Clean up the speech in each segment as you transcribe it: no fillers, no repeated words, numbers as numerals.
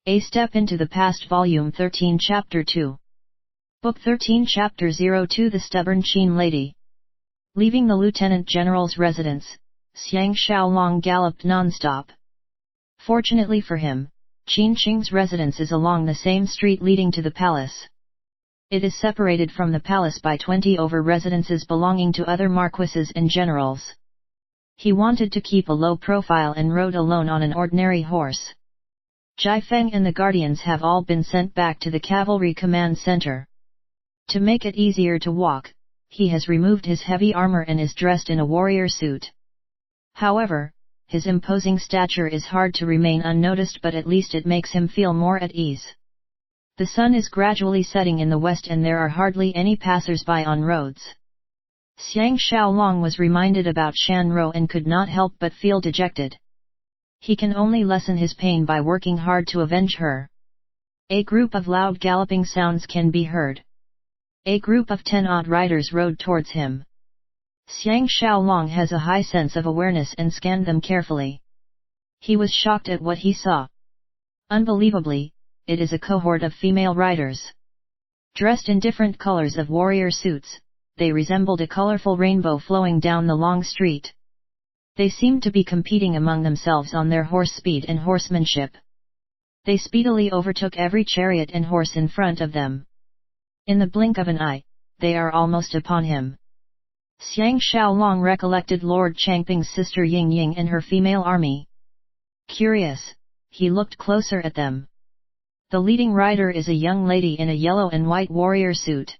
A Step into the Past Volume 13 Chapter 2. Book 13 Chapter 02 The Stubborn Qin Lady. Leaving the Lieutenant General's residence, Xiang Xiaolong galloped non-stop. Fortunately for him, Qin Qing's residence is along the same street leading to the palace. It is separated from the palace by 20 over residences belonging to other marquises and generals. He wanted to keep a low profile and rode alone on an ordinary horse. Zhai Feng and the guardians have all been sent back to the cavalry command center. To make it easier to walk, he has removed his heavy armor and is dressed in a warrior suit. However, his imposing stature is hard to remain unnoticed, but at least it makes him feel more at ease. The sun is gradually setting in the west and there are hardly any passers-by on roads. Xiang Xiaolong was reminded about Shan Rou and could not help but feel dejected. He can only lessen his pain by working hard to avenge her. A group of loud galloping sounds can be heard. A group of 10 odd riders rode towards him. Xiang Xiaolong has a high sense of awareness and scanned them carefully. He was shocked at what he saw. Unbelievably, it is a cohort of female riders. Dressed in different colors of warrior suits, they resembled a colorful rainbow flowing down the long street. They seemed to be competing among themselves on their horse speed and horsemanship. They speedily overtook every chariot and horse in front of them. In the blink of an eye, they are almost upon him. Xiang Xiaolong recollected Lord Changping's sister Ying Ying and her female army. Curious, he looked closer at them. The leading rider is a young lady in a yellow and white warrior suit.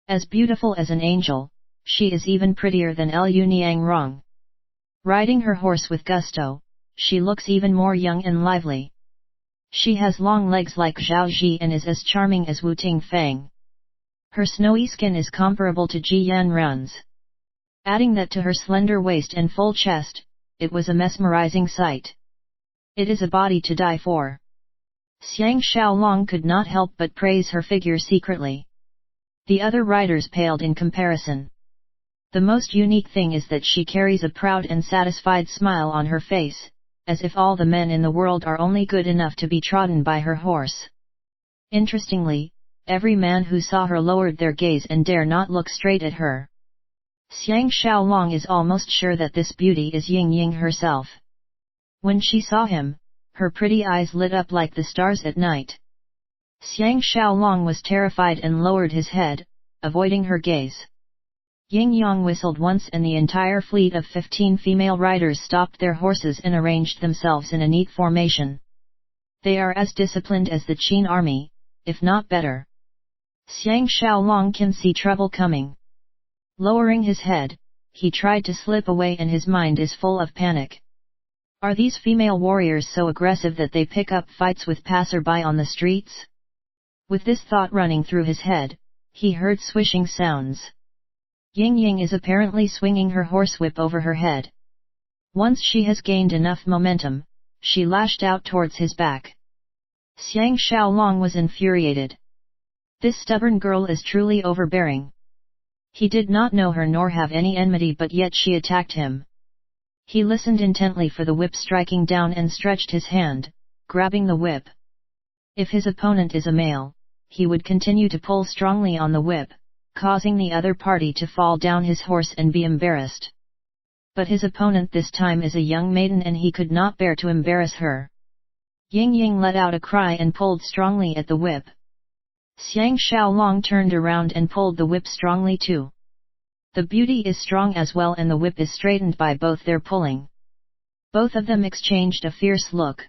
As beautiful as an angel, she is even prettier than Liu Niangrong. Riding her horse with gusto, she looks even more young and lively. She has long legs like Zhao Ji and is as charming as Wu Tingfang. Her snowy skin is comparable to Ji Yanran's. Adding that to her slender waist and full chest, it was a mesmerizing sight. It is a body to die for. Xiang Xiaolong could not help but praise her figure secretly. The other riders paled in comparison. The most unique thing is that she carries a proud and satisfied smile on her face, as if all the men in the world are only good enough to be trodden by her horse. Interestingly, every man who saw her lowered their gaze and dare not look straight at her. Xiang Xiaolong is almost sure that this beauty is Ying Ying herself. When she saw him, her pretty eyes lit up like the stars at night. Xiang Xiaolong was terrified and lowered his head, avoiding her gaze. Ying Yang whistled once and the entire fleet of 15 female riders stopped their horses and arranged themselves in a neat formation. They are as disciplined as the Qin army, if not better. Xiang Xiaolong can see trouble coming. Lowering his head, he tried to slip away and his mind is full of panic. Are these female warriors so aggressive that they pick up fights with passer-by on the streets? With this thought running through his head, he heard swishing sounds. Ying Ying is apparently swinging her horsewhip over her head. Once she has gained enough momentum, she lashed out towards his back. Xiang Xiaolong was infuriated. This stubborn girl is truly overbearing. He did not know her nor have any enmity, but yet she attacked him. He listened intently for the whip striking down and stretched his hand, grabbing the whip. If his opponent is a male, he would continue to pull strongly on the whip, causing the other party to fall down his horse and be embarrassed. But his opponent this time is a young maiden and he could not bear to embarrass her. Ying Ying let out a cry and pulled strongly at the whip. Xiang Xiaolong turned around and pulled the whip strongly too. The beauty is strong as well and the whip is straightened by both their pulling. Both of them exchanged a fierce look.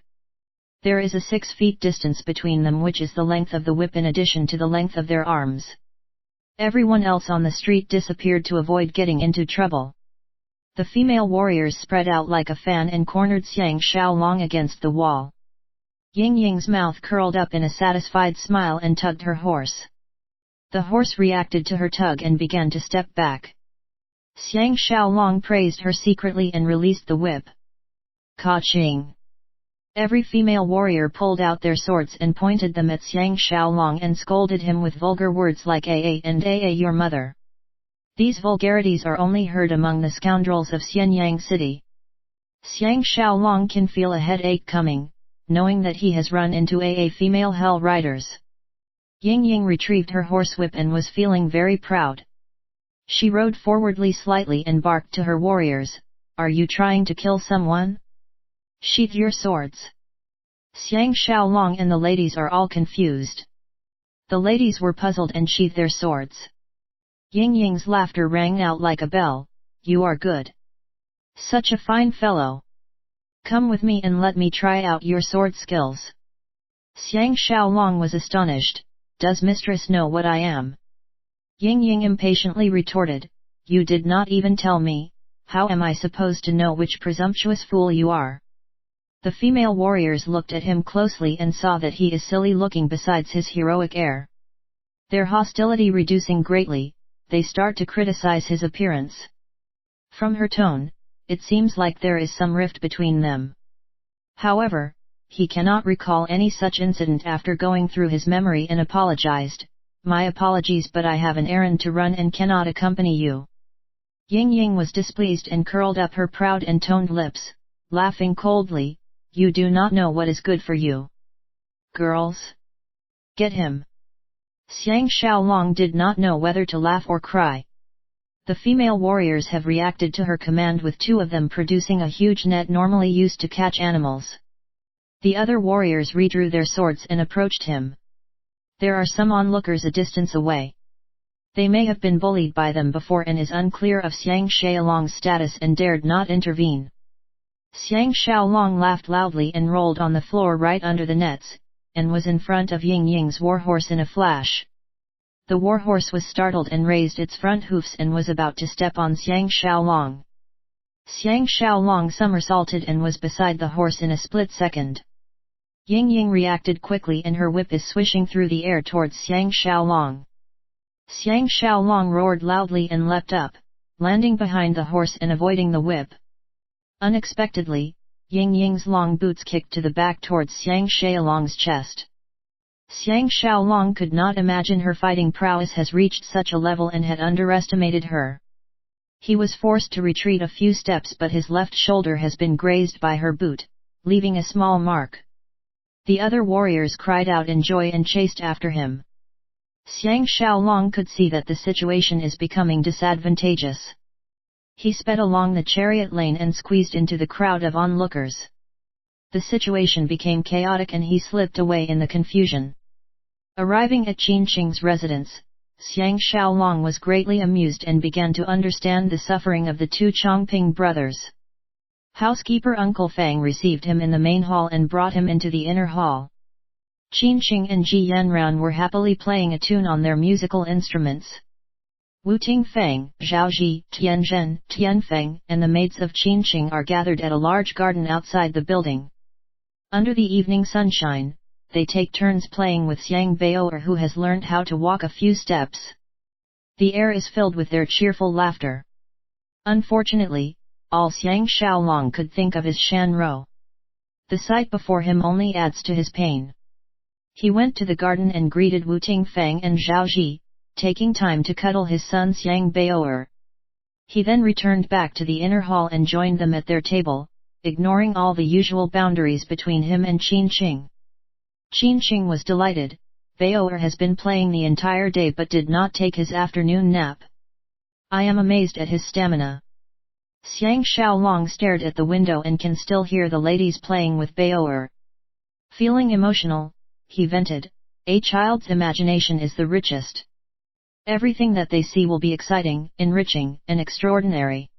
There is a 6 feet distance between them, which is the length of the whip in addition to the length of their arms. Everyone else on the street disappeared to avoid getting into trouble. The female warriors spread out like a fan and cornered Xiang Xiaolong against the wall. Ying Ying's mouth curled up in a satisfied smile and tugged her horse. The horse reacted to her tug and began to step back. Xiang Xiaolong praised her secretly and released the whip. Ka-ching! Every female warrior pulled out their swords and pointed them at Xiang Xiaolong and scolded him with vulgar words like "Aa and Aa your mother." These vulgarities are only heard among the scoundrels of Xianyang City. Xiang Xiaolong can feel a headache coming, knowing that he has run into a female hell riders. Ying Ying retrieved her horsewhip and was feeling very proud. She rode forwardly slightly and barked to her warriors, "Are you trying to kill someone? Sheath your swords." Xiang Xiaolong and the ladies are all confused. The ladies were puzzled and sheathed their swords. Ying Ying's laughter rang out like a bell, "You are good. Such a fine fellow. Come with me and let me try out your sword skills." Xiang Xiaolong was astonished, "Does mistress know what I am?" Ying Ying impatiently retorted, "You did not even tell me, how am I supposed to know which presumptuous fool you are?" The female warriors looked at him closely and saw that he is silly looking besides his heroic air. Their hostility reducing greatly, they start to criticize his appearance. From her tone, it seems like there is some rift between them. However, he cannot recall any such incident after going through his memory and apologized, "My apologies, but I have an errand to run and cannot accompany you." Ying Ying was displeased and curled up her proud and toned lips, laughing coldly, "You do not know what is good for you. Girls! Get him!" Xiang Xiaolong did not know whether to laugh or cry. The female warriors have reacted to her command with two of them producing a huge net normally used to catch animals. The other warriors redrew their swords and approached him. There are some onlookers a distance away. They may have been bullied by them before and is unclear of Xiang Xiaolong's status and dared not intervene. Xiang Xiaolong laughed loudly and rolled on the floor right under the nets, and was in front of Ying Ying's warhorse in a flash. The warhorse was startled and raised its front hoofs and was about to step on Xiang Xiaolong. Xiang Xiaolong somersaulted and was beside the horse in a split second. Ying Ying reacted quickly and her whip is swishing through the air towards Xiang Xiaolong. Xiang Xiaolong roared loudly and leapt up, landing behind the horse and avoiding the whip. Unexpectedly, Ying Ying's long boots kicked to the back towards Xiang Xiaolong's chest. Xiang Xiaolong could not imagine her fighting prowess has reached such a level and had underestimated her. He was forced to retreat a few steps, but his left shoulder has been grazed by her boot, leaving a small mark. The other warriors cried out in joy and chased after him. Xiang Xiaolong could see that the situation is becoming disadvantageous. He sped along the chariot lane and squeezed into the crowd of onlookers. The situation became chaotic and he slipped away in the confusion. Arriving at Qin Shing's residence, Xiang Xiaolong was greatly amused and began to understand the suffering of the two Chongping brothers. Housekeeper Uncle Fang received him in the main hall and brought him into the inner hall. Qin Shing and Ji Yanran were happily playing a tune on their musical instruments. Wu Tingfeng, Zhaoji, Tianzhen, Tianfeng, and the maids of Qin Shing are gathered at a large garden outside the building. Under the evening sunshine, they take turns playing with Xiang Baoer, who has learned how to walk a few steps. The air is filled with their cheerful laughter. Unfortunately, all Xiang Xiaolong could think of is Shan Rou. The sight before him only adds to his pain. He went to the garden and greeted Wu Tingfeng and Zhaoji, taking time to cuddle his son Xiang Baoer. He then returned back to the inner hall and joined them at their table, ignoring all the usual boundaries between him and Qin Shing. Qin Shing was delighted. Baoer has been playing the entire day but did not take his afternoon nap. I am amazed at his stamina. Xiang Xiaolong stared at the window and can still hear the ladies playing with Baoer. Feeling emotional, he vented, "A child's imagination is the richest. Everything that they see will be exciting, enriching, and extraordinary.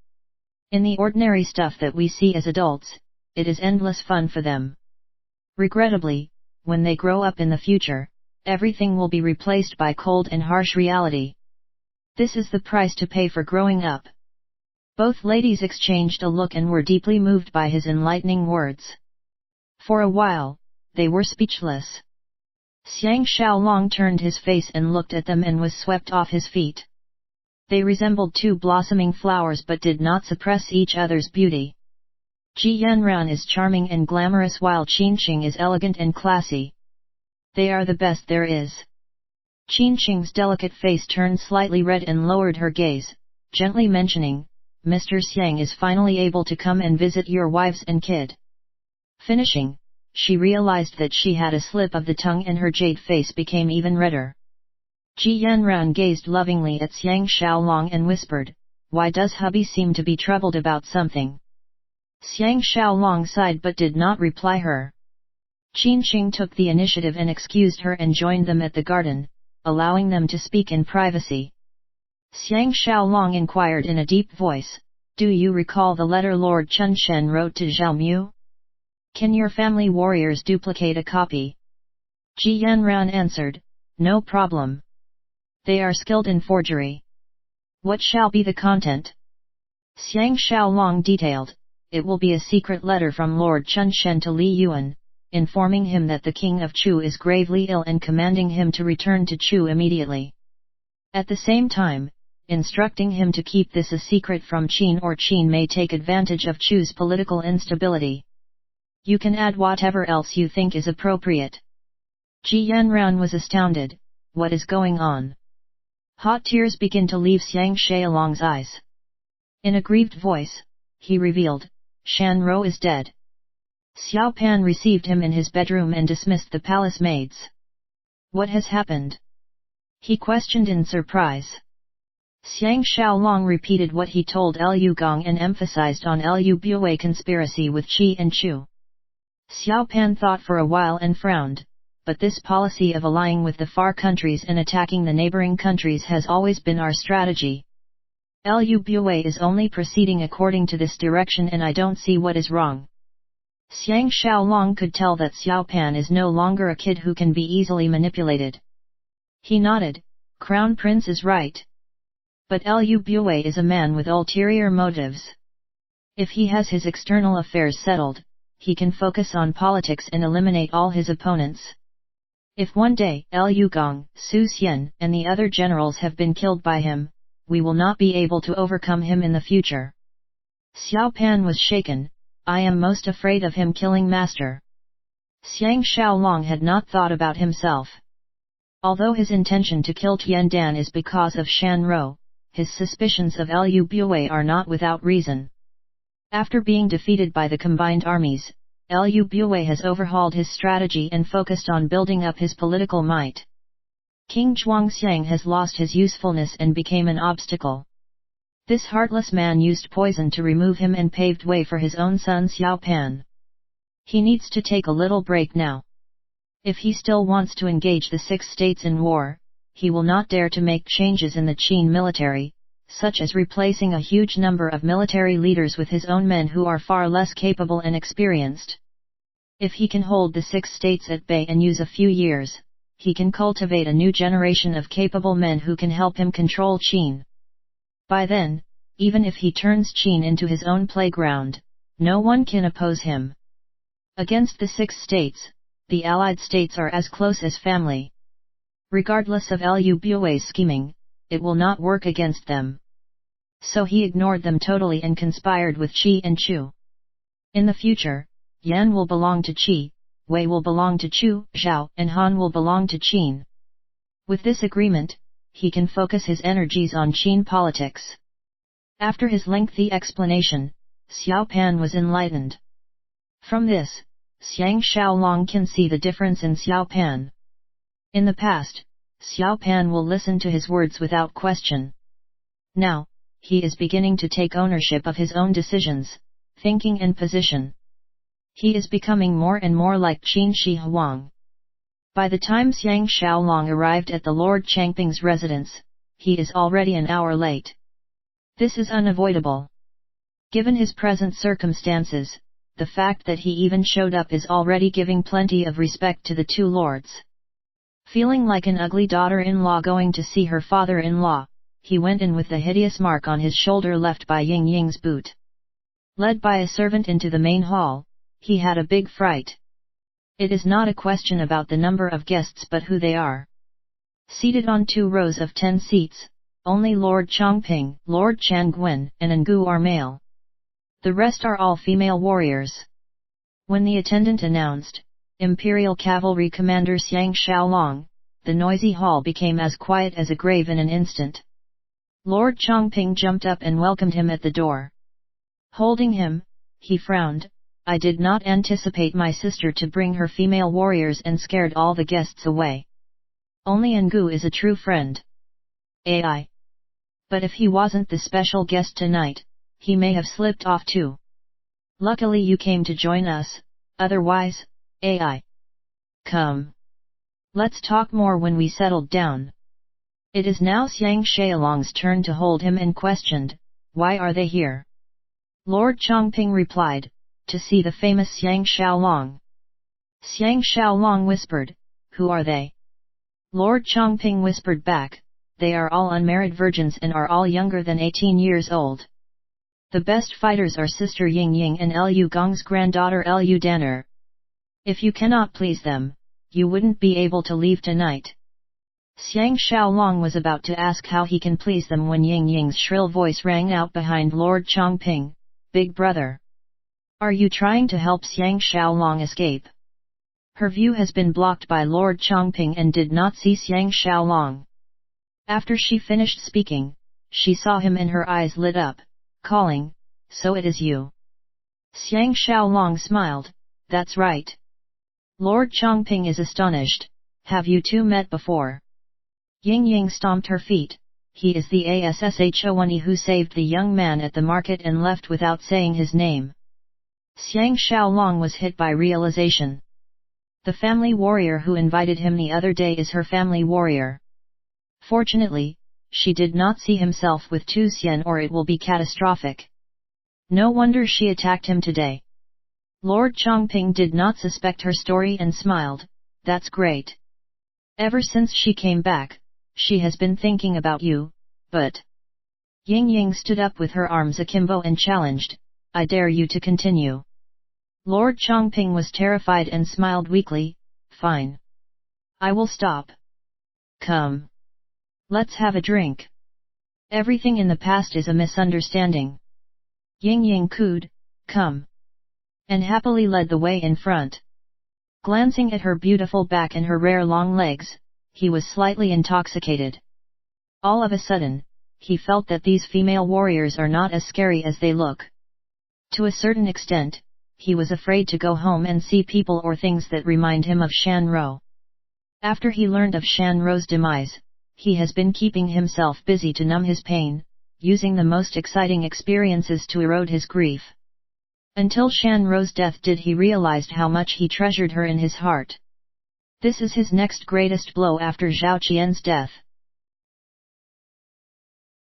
In the ordinary stuff that we see as adults, it is endless fun for them. Regrettably, when they grow up in the future, everything will be replaced by cold and harsh reality. This is the price to pay for growing up." Both ladies exchanged a look and were deeply moved by his enlightening words. For a while, they were speechless. Xiang Xiaolong turned his face and looked at them and was swept off his feet. They resembled two blossoming flowers but did not suppress each other's beauty. Ji Yanran is charming and glamorous while Qin Shing is elegant and classy. They are the best there is. Qin Shing's delicate face turned slightly red and lowered her gaze, gently mentioning, "Mr. Xiang is finally able to come and visit your wives and kid." Finishing, she realized that she had a slip of the tongue and her jade face became even redder. Ji Yanran gazed lovingly at Xiang Xiaolong and whispered, "Why does hubby seem to be troubled about something?" Xiang Xiaolong sighed but did not reply her. Qin Qing took the initiative and excused her and joined them at the garden, allowing them to speak in privacy. Xiang Xiaolong inquired in a deep voice, "Do you recall the letter Lord Chun Shen wrote to Zhao Mu? Can your family warriors duplicate a copy?" Ji Yanran answered, "No problem. They are skilled in forgery." "What shall be the content?" Xiang Xiaolong detailed, "It will be a secret letter from Lord Chun Shen to Li Yuan, informing him that the king of Chu is gravely ill and commanding him to return to Chu immediately. At the same time, instructing him to keep this a secret from Qin or Qin may take advantage of Chu's political instability. You can add whatever else you think is appropriate." Ji Yanran was astounded, "What is going on?" Hot tears began to leave Xiang Xiaolong's eyes. In a grieved voice, he revealed, "Shan Rou is dead." Xiao Pan received him in his bedroom and dismissed the palace maids. "What has happened?" he questioned in surprise. Xiang Xiaolong repeated what he told Liu Gong and emphasized on Liu Bui conspiracy with Qi and Chu. Xiao Pan thought for a while and frowned, but this policy of allying with the far countries and attacking the neighboring countries has always been our strategy. Liu Bui is only proceeding according to this direction and I don't see what is wrong. Xiang Xiaolong could tell that Xiao Pan is no longer a kid who can be easily manipulated. He nodded, "Crown Prince is right. But Liu Bui is a man with ulterior motives. If he has his external affairs settled, he can focus on politics and eliminate all his opponents. If one day Liu Gong, Su Xian and the other generals have been killed by him, we will not be able to overcome him in the future." Xiao Pan was shaken, "I am most afraid of him killing master." Xiang Xiaolong had not thought about himself. Although his intention to kill Tian Dan is because of Shan Rou, his suspicions of Liu Bui are not without reason. After being defeated by the combined armies, Liu Bui has overhauled his strategy and focused on building up his political might. King Zhuangxiang has lost his usefulness and became an obstacle. This heartless man used poison to remove him and paved way for his own son Xiao Pan. He needs to take a little break now. If he still wants to engage the Six States in war, he will not dare to make changes in the Qin military, such as replacing a huge number of military leaders with his own men who are far less capable and experienced. If he can hold the Six States at bay and use a few years, he can cultivate a new generation of capable men who can help him control Qin. By then, even if he turns Qin into his own playground, no one can oppose him. Against the Six States, the allied states are as close as family. Regardless of Liu Bui's scheming, it will not work against them. So he ignored them totally and conspired with Qi and Chu. In the future, Yan will belong to Qi, Wei will belong to Chu, Zhao and Han will belong to Qin. With this agreement, he can focus his energies on Qin politics. After his lengthy explanation, Xiao Pan was enlightened. From this, Xiang Xiaolong can see the difference in Xiao Pan. In the past, Xiao Pan will listen to his words without question. Now, he is beginning to take ownership of his own decisions, thinking and position. He is becoming more and more like Qin Shi Huang. By the time Xiang Xiaolong arrived at the Lord Changping's residence, he is already an hour late. This is unavoidable. Given his present circumstances, the fact that he even showed up is already giving plenty of respect to the two lords. Feeling like an ugly daughter-in-law going to see her father-in-law, he went in with the hideous mark on his shoulder left by Ying Ying's boot. Led by a servant into the main hall, he had a big fright. It is not a question about the number of guests but who they are. Seated on 2 rows of 10 seats, only Lord Changping, Lord Changguan and Ngu are male. The rest are all female warriors. When the attendant announced, Imperial Cavalry Commander Xiang Xiaolong, the noisy hall became as quiet as a grave in an instant. Lord Changping jumped up and welcomed him at the door. Holding him, he frowned, I did not anticipate my sister to bring her female warriors and scared all the guests away. Only Ngu is a true friend. AI. But if he wasn't the special guest tonight, he may have slipped off too. Luckily you came to join us, otherwise, AI. Come. Let's talk more when we settled down. It is now Xiang Xiaolong's turn to hold him and questioned, why are they here? Lord Chongping replied, to see the famous Xiang Xiaolong. Xiang Xiaolong whispered, who are they? Lord Chongping whispered back, they are all unmarried virgins and are all younger than 18 years old. The best fighters are Sister Ying Ying and Lu Gong's granddaughter Lu Danner. If you cannot please them, you wouldn't be able to leave tonight. Xiang Xiaolong was about to ask how he can please them when Ying Ying's shrill voice rang out behind Lord Chongping, Big brother. Are you trying to help Xiang Xiaolong escape? Her view has been blocked by Lord Chongping and did not see Xiang Xiaolong. After she finished speaking, she saw him and her eyes lit up, calling, so it is you. Xiang Xiaolong smiled, that's right. Lord Chongping is astonished, have you two met before? Ying Ying stomped her feet, he is the ASSHO1E who saved the young man at the market and left without saying his name. Xiang Xiaolong was hit by realization. The family warrior who invited him the other day is her family warrior. Fortunately, she did not see himself with Tu Xian or it will be catastrophic. No wonder she attacked him today. Lord Chongping did not suspect her story and smiled, that's great. Ever since she came back, she has been thinking about you, but... Ying Ying stood up with her arms akimbo and challenged, I dare you to continue. Lord Chongping was terrified and smiled weakly, fine. I will stop. Come. Let's have a drink. Everything in the past is a misunderstanding. Ying Ying cooed, come. And happily led the way in front. Glancing at her beautiful back and her rare long legs, he was slightly intoxicated. All of a sudden, he felt that these female warriors are not as scary as they look. To a certain extent, he was afraid to go home and see people or things that remind him of Shan Ro. After he learned of Shan Ro's demise, he has been keeping himself busy to numb his pain, using the most exciting experiences to erode his grief. Until Shan Ro's death did he realized how much he treasured her in his heart. This is his next greatest blow after Zhao Qian's death.